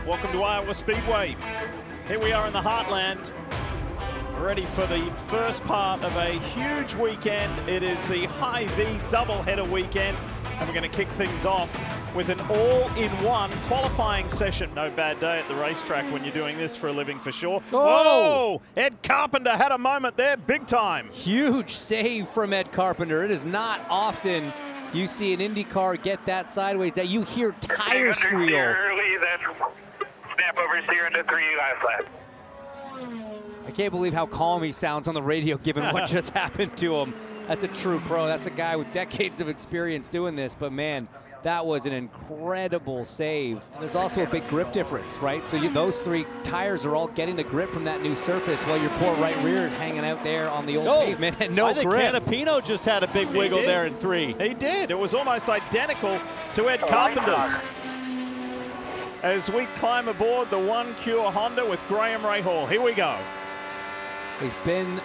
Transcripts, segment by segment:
Welcome to Iowa Speedway. Here we are in the heartland, ready for the first part of a huge weekend. It is the Hy-Vee doubleheader weekend, and we're going to kick things off with an all-in-one qualifying session. No bad day at the racetrack when you're doing this for a living, for sure. Oh! Whoa! Ed Carpenter had a moment there, big time. Huge save from Ed Carpenter. It is not often you see an Indy car get that sideways that you hear tire squeal. Early, then snap over steer into 3 last lap. I can't believe how calm he sounds on the radio given what just happened to him. That's a true pro. That's a guy with decades of experience doing this, but man, that was an incredible save. And there's also a big grip difference, right? So those three tires are all getting the grip from that new surface while your poor right rear is hanging out there on the old pavement and no grip. I think Canapino just had a big wiggle there in 3. He did. It was almost identical to Ed Carpenter's. As we climb aboard the One Cure Honda with Graham Rahal. Here we go. He's been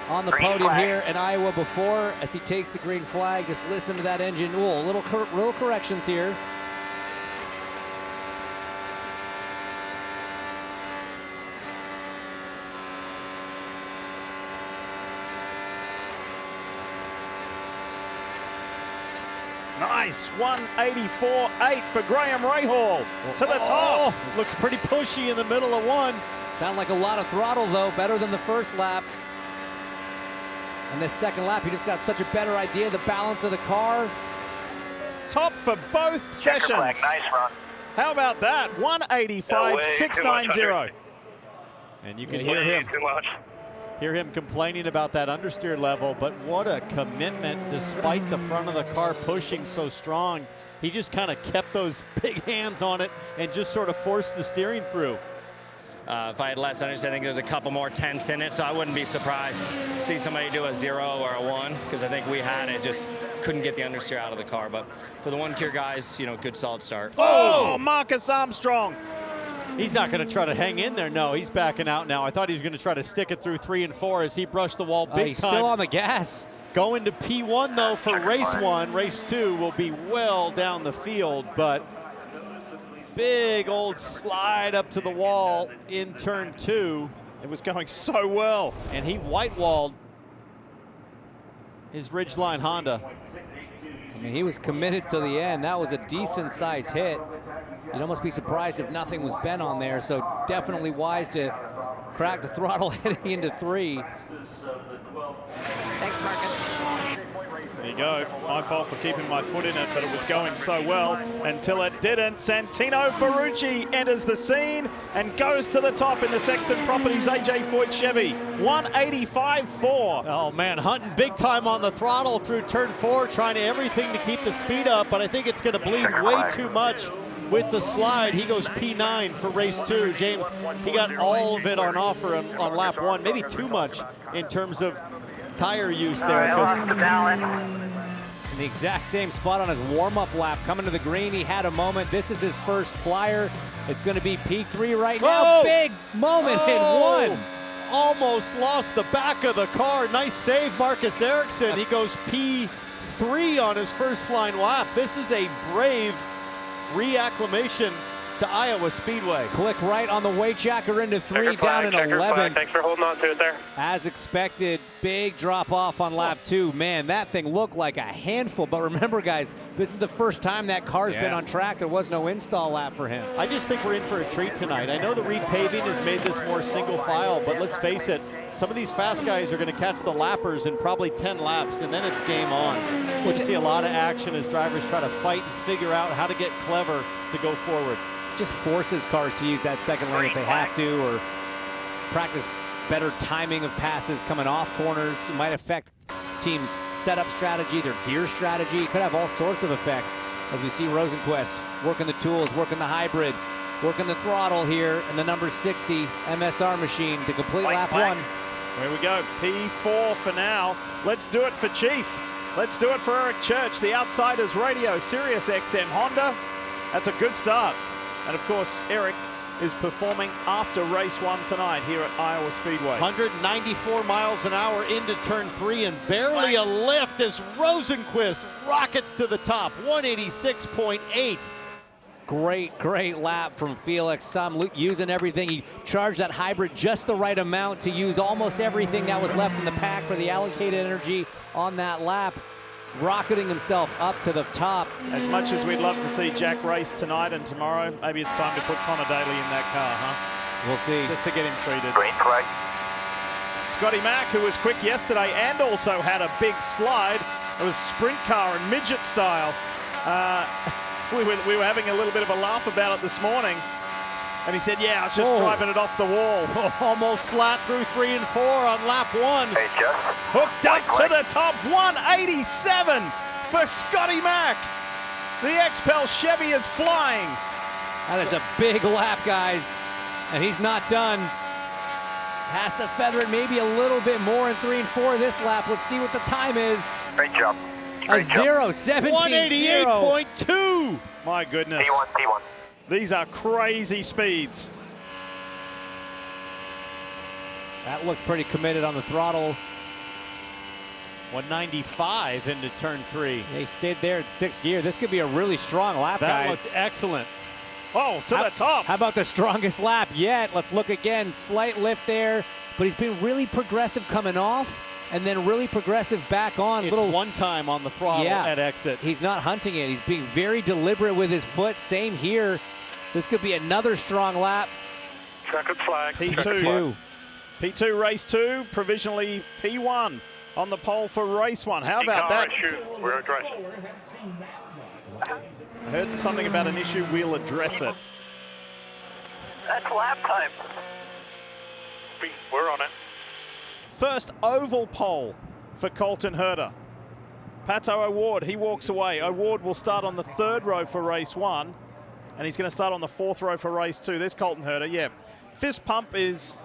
on the podium here in Iowa before. As he takes the green flag, just listen to that engine. Ooh, little corrections here. Nice, 184.8 for Graham Rahal to the top. Looks pretty pushy in the middle of 1. Sound like a lot of throttle though, better than the first lap. And this second lap, he just got such a better idea of the balance of the car. Top for both sessions. Nice run. How about that? 185.690. And you can hear him complaining about that understeer level, but what a commitment despite the front of the car pushing so strong. He just kind of kept those big hands on it and just sort of forced the steering through. If I had less understeer, I think there's a couple more tenths in it, so I wouldn't be surprised to see somebody do a 0 or a 1, because I think we had it, just couldn't get the understeer out of the car. But for the One Cure guys, you know, good solid start. Oh, Marcus Armstrong. He's not going to try to hang in there. No, he's backing out now. I thought he was going to try to stick it through 3 and 4 as he brushed the wall big he's time. Still on the gas. Going to P1 though for race 1. Race 2 will be well down the field, but big old slide up to the wall in turn 2. It was going so well. And he white-walled his Ridgeline Honda. I mean, he was committed to the end. That was a decent size hit. You'd almost be surprised if nothing was bent on there, so definitely wise to crack the throttle heading into 3. Thanks, Marcus. There you go. My fault for keeping my foot in it, but it was going so well until it didn't. Santino Ferrucci enters the scene and goes to the top in the Sexton Properties AJ Foyt Chevy. 185.4. Oh man, hunting big time on the throttle through turn 4, trying everything to keep the speed up, but I think it's going to bleed way too much with the slide. He goes P9 for race 2. James, he got all of it on offer on lap 1, maybe too much in terms of tire use there. In the exact same spot on his warm-up lap, coming to the green, he had a moment. This is his first flyer. It's going to be P3 right now. Big moment in 1. Almost lost the back of the car. Nice save, Marcus Ericsson. He goes P3 on his first flying lap. This is a brave reacclimation to Iowa Speedway. Click right on the weight jacker into 3, down in 11. Thanks for holding on to it there. As expected, big drop off on lap 2. Man, that thing looked like a handful. But remember, guys, this is the first time that car's been on track. There was no install lap for him. I just think we're in for a treat tonight. I know the repaving has made this more single file, but let's face it, some of these fast guys are going to catch the lappers in probably 10 laps, and then it's game on. We'll see a lot of action as drivers try to fight and figure out how to get clever to go forward. Just forces cars to use that second lane if they have to, or practice better timing of passes coming off corners. It might affect teams' setup strategy, their gear strategy. It could have all sorts of effects as we see Rosenquist working the tools, working the hybrid, working the throttle here, and the number 60 MSR machine to complete lap 1. Here we go, P4 for now. Let's do it for Chief. Let's do it for Eric Church, the Outsiders Radio, Sirius XM Honda. That's a good start. And of course, Eric is performing after race 1 tonight here at Iowa Speedway. 194 miles an hour into turn 3 and barely a lift as Rosenquist rockets to the top, 186.8. Great lap from Felix. Some using everything. He charged that hybrid just the right amount to use almost everything that was left in the pack for the allocated energy on that lap, rocketing himself up to the top. As much as we'd love to see Jack race tonight and tomorrow, maybe it's time to put Connor Daly in that car, huh? We'll see. Just to get him treated. Green flag. Scotty Mack, who was quick yesterday and also had a big slide. It was sprint car and midget style. We were having a little bit of a laugh about it this morning. And he said, yeah, I was just driving it off the wall. Almost flat through 3 and 4 on lap 1. Hey, Jeff. Hooked up to the top, 187 for Scotty Mack. The XPEL Chevy is flying. That is a big lap, guys. And he's not done. Has to feather it maybe a little bit more in 3 and 4 this lap. Let's see what the time is. Great job. A 0.17. 188.2. My goodness. T1. These are crazy speeds. That looks pretty committed on the throttle. 195 into turn 3. They stayed there at 6th gear. This could be a really strong lap, That guys. looks excellent. Oh, to the top. How about the strongest lap yet? Let's look again. Slight lift there, but he's been really progressive coming off and then really progressive back on. It's one time on the throttle at exit. He's not hunting it. He's being very deliberate with his foot. Same here. This could be another strong lap. Checkered flag. P2. P2 race 2, provisionally P1 on the pole for race 1. How about that? We're addressing. I heard something about an issue. We'll address it. That's lap time. We're on it. First oval pole for Colton Herter. Pato O'Ward, he walks away. O'Ward will start on the 3rd row for race 1, and he's going to start on the 4th row for race 2. There's Colton Herter, yeah. Fist pump is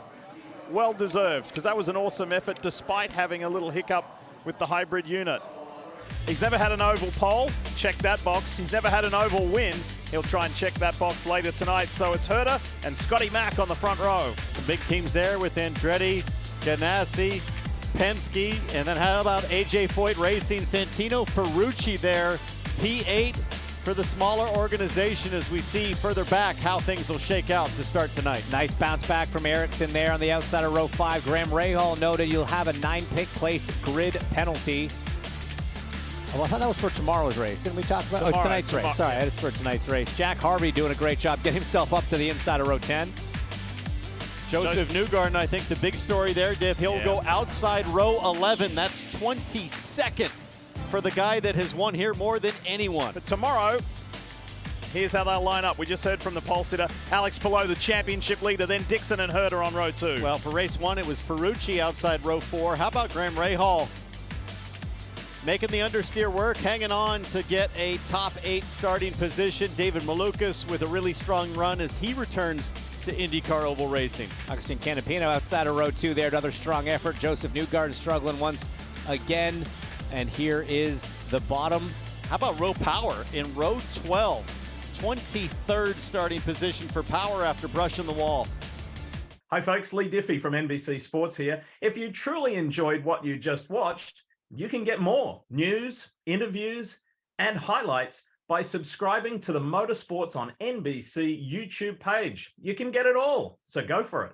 well deserved because that was an awesome effort despite having a little hiccup with the hybrid unit. He's never had an oval pole, check that box. He's never had an oval win. He'll try and check that box later tonight. So it's Herter and Scotty Mack on the front row. Some big teams there with Andretti, Ganassi, Penske, and then how about AJ Foyt Racing, Santino Ferrucci there, P8 for the smaller organization as we see further back how things will shake out to start tonight. Nice bounce back from Ericsson there on the outside of row 5. Graham Rahal noted you'll have a 9-pick place grid penalty. Oh, I thought that was for tomorrow's race. Didn't we talk about tonight's race? Sorry, that is for tonight's race. Jack Harvey doing a great job getting himself up to the inside of row 10. Joseph Newgarden, I think the big story there, Div, he'll go outside row 11. That's 22nd for the guy that has won here more than anyone. But tomorrow, here's how they'll line up. We just heard from the pole sitter, Alex Palou, the championship leader, then Dixon and Herter on row 2. Well, for race 1, it was Ferrucci outside row 4. How about Graham Rahal? Making the understeer work, hanging on to get a top 8 starting position. David Malukas with a really strong run as he returns to IndyCar Oval Racing. Augustine Canapino outside of row 2 there. Another strong effort. Joseph Newgarden struggling once again. And here is the bottom. How about row Power in row 12? 23rd starting position for Power after brushing the wall. Hi folks, Lee Diffie from NBC Sports here. If you truly enjoyed what you just watched, you can get more news, interviews, and highlights by subscribing to the Motorsports on NBC YouTube page. You can get it all, so go for it.